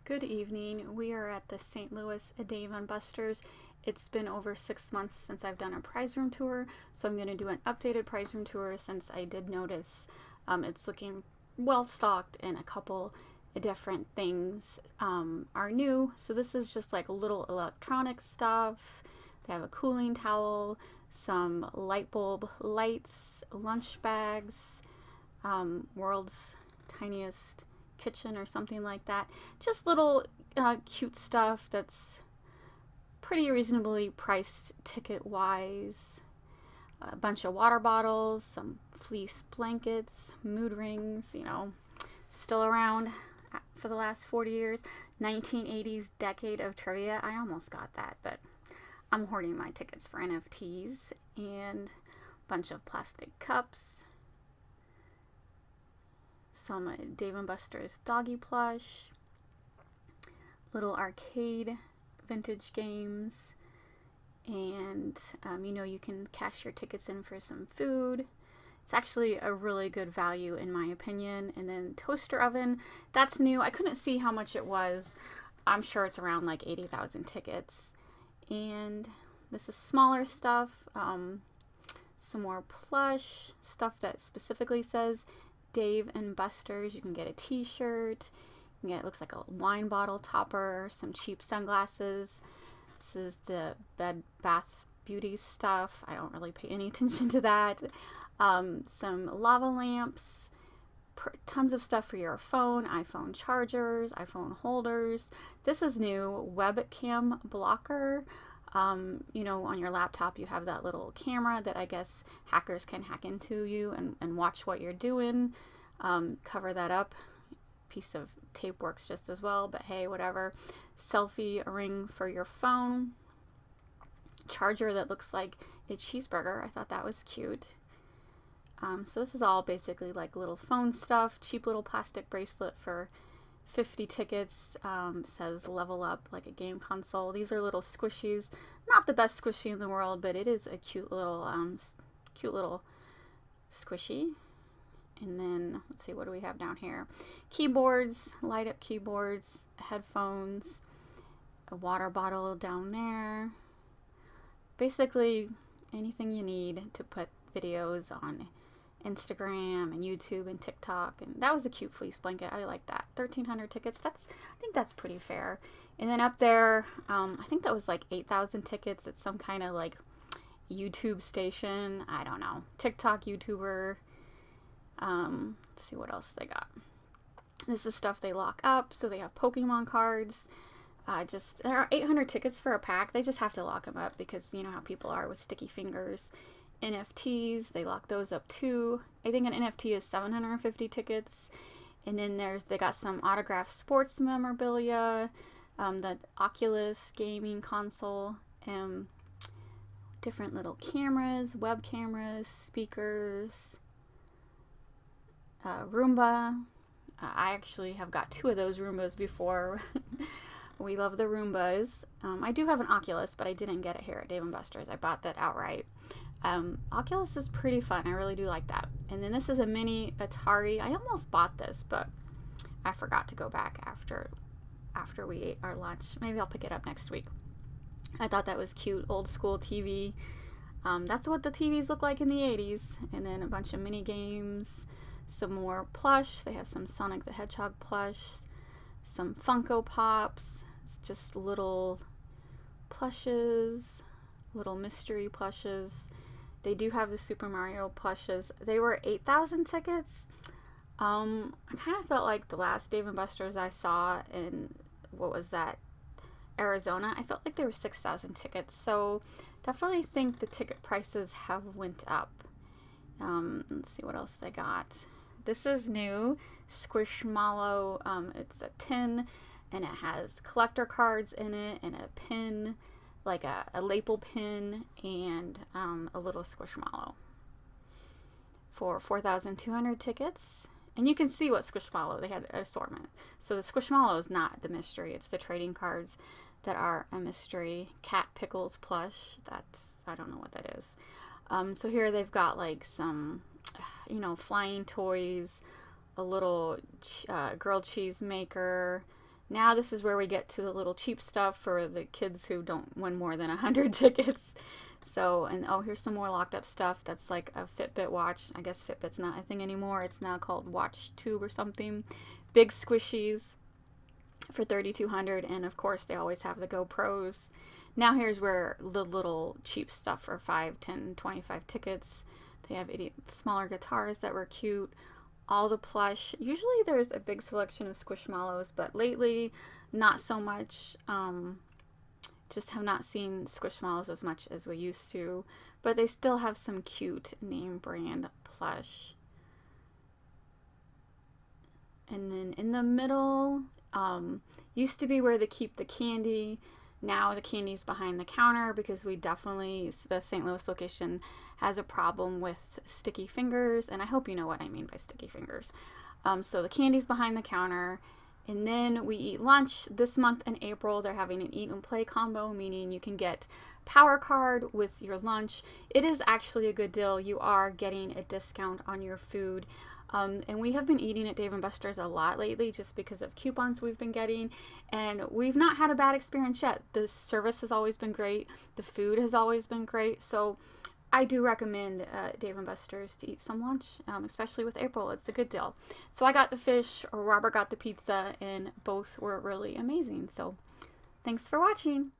Good evening. We are at the St. Louis Dave & Buster's. It's been over 6 months since I've done a prize room tour, so I'm going to do an updated prize room tour since I did notice it's looking well stocked and a couple different things are new. So this is just like little electronic stuff. They have a cooling towel, some light bulb lights, lunch bags, world's tiniest kitchen or something like that. Just little cute stuff that's pretty reasonably priced ticket wise. A bunch of water bottles, some fleece blankets, mood rings, still around for the last 40 years. 1980s decade of trivia. I almost got that, but I'm hoarding my tickets for NFTs. And a bunch of plastic cups, some Dave & Buster's doggy plush, little arcade vintage games, and you can cash your tickets in for some food. It's actually a really good value in my opinion. And then toaster oven, that's new. I couldn't see how much it was. I'm sure it's around like 80,000 tickets. And this is smaller stuff, some more plush stuff that specifically says Dave & Buster's. You can get a t-shirt. You can get, it looks like a wine bottle topper, some cheap sunglasses. This is the Bed Bath Beauty stuff. I don't really pay any attention to that. Some lava lamps, tons of stuff for your phone, iPhone chargers, iPhone holders. This is new, webcam blocker. On your laptop you have that little camera that I guess hackers can hack into you and watch what you're doing. Cover that up. Piece of tape works just as well, but hey, whatever. Selfie ring for your phone. Charger that looks like a cheeseburger. I thought that was cute. So this is all basically like little phone stuff. Cheap little plastic bracelet for 50 tickets. Says level up, like a game console. These are little squishies. Not the best squishy in the world, but it is a cute little squishy. And then let's see, what do we have down here? Keyboards, light up keyboards, headphones, a water bottle down there. Basically anything you need to put videos on Instagram and YouTube and TikTok. And that was a cute fleece blanket. I like that. 1,300 tickets. I think that's pretty fair. And then up there, I think that was like 8,000 tickets. It's some kind of like YouTube station. I don't know. TikTok YouTuber. Let's see what else they got. This is stuff they lock up. So they have Pokemon cards. There are 800 tickets for a pack. They just have to lock them up because you know how people are with sticky fingers. NFTs, they lock those up too. I think an NFT is 750 tickets. And then they got some autographed sports memorabilia, the Oculus gaming console, different little cameras, web cameras, speakers, Roomba. I actually have got 2 of those Roombas before. We love the Roombas. I do have an Oculus, but I didn't get it here at Dave & Buster's. I bought that outright. Oculus is pretty fun. I really do like that. And then this is a mini Atari. I almost bought this, but I forgot to go back after we ate our lunch. Maybe I'll pick it up next week. I thought that was cute. Old school TV. That's what the TVs look like in the 80s. And then a bunch of mini games. Some more plush. They have some Sonic the Hedgehog plush. Some Funko Pops. It's just little plushes. Little mystery plushes. They do have the Super Mario plushes. They were 8,000 tickets. I kind of felt like the last Dave & Buster's I saw in, what was that, Arizona, I felt like there were 6,000 tickets. So definitely think the ticket prices have went up. Let's see what else they got. This is new, Squishmallow. It's a tin and it has collector cards in it and a pin, like a lapel pin, and a little Squishmallow for 4,200 tickets. And you can see what Squishmallow, they had an assortment. So the Squishmallow is not the mystery, it's the trading cards that are a mystery. Cat Pickles plush, I don't know what that is. So here they've got like some, flying toys, a little grilled cheese maker, Now this is where we get to the little cheap stuff for the kids who don't win more than 100 tickets. So, and oh, here's some more locked up stuff. That's like a Fitbit watch. I guess Fitbit's not a thing anymore. It's now called Watch Tube or something. Big squishies for 3,200, and of course they always have the GoPros. Now here's where the little cheap stuff for 5, 10, 25 tickets. They have smaller guitars that were cute. All the plush. Usually there's a big selection of Squishmallows, but lately not so much. Just have not seen Squishmallows as much as we used to, but they still have some cute name brand plush. And then in the middle, used to be where they keep the candy. Now the candy's behind the counter because we definitely, the St. Louis location has a problem with sticky fingers, and I hope you know what I mean by sticky fingers. So the candy's behind the counter, and then we eat lunch. This month in April, they're having an eat and play combo, meaning you can get Power Card with your lunch. It is actually a good deal. You are getting a discount on your food. And we have been eating at Dave & Buster's a lot lately just because of coupons we've been getting, and we've not had a bad experience yet. The service has always been great. The food has always been great. So I do recommend Dave & Buster's to eat some lunch, especially with April. It's a good deal. So I got the fish, or Robert got the pizza, and both were really amazing. So thanks for watching.